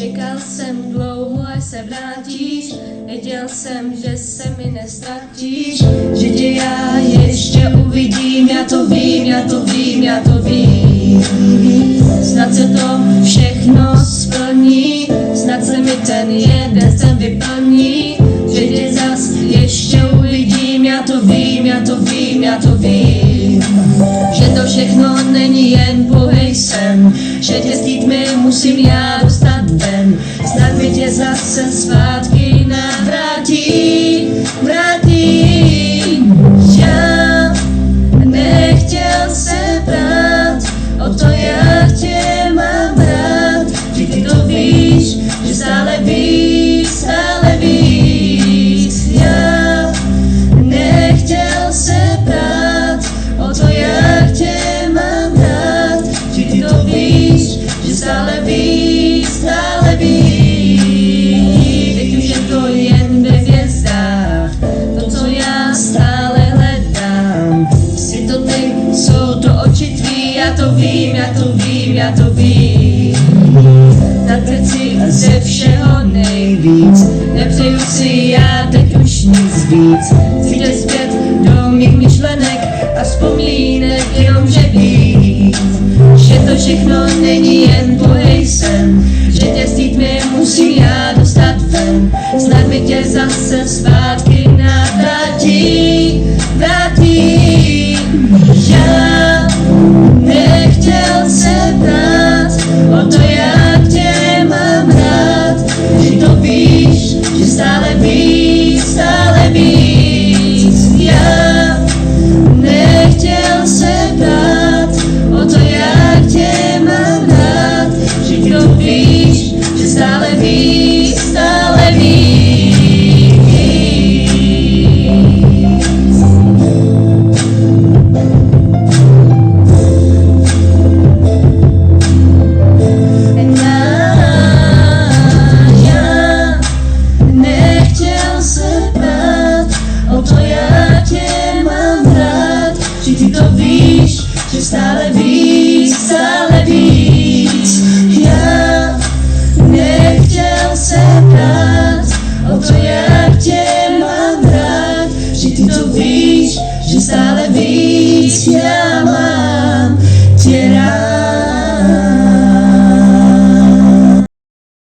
Čekal jsem dlouho, až se vrátíš, věděl jsem, že se mi nestratíš, že tě já ještě uvidím, já to vím, já to vím, já to vím. Snad se to všechno splní, snad se mi ten jeden sen vyplní, že tě zas ještě uvidím, já to vím, já to vím, já to vím. Že to všechno není jen pouhej sen, že tě s týdmy musím já dostat ven, snad mi tě zase zpátky navrátí, vrátí. Já nechtěl se brát, o to já tě mám rád, že ty to víš, že stále víc, stále víc. Já nechtěl se brát, o to já tě mám rád, že ty to víš, že stále víc, stále víc. Teď už je to jen ve hvězdách, to, co já stále hledám. Jsi to ty, jsou to oči tvý, já to vím, já to vím, já to vím. Na teci ze všeho nejvíc, nepřeju si já teď už nic víc. Chci tě zpět do mých myšlenek a vzpomínek, jenomže víc, že to všechno není jen pouhej sen, že tě s týdmy musím já dostat ven, snad mi tě zase zpátky navrátí, vrátí. Já nechtěl se brát, o to já tě mám rád, že to víš, že stále víc, stále víc. Já nechtěl se brát, o to já tě mám rád, že to víš, že stále víc, stále víc. Ty to víš, že stále víc, stále víc. Já nechtěl se brát, o to jak tě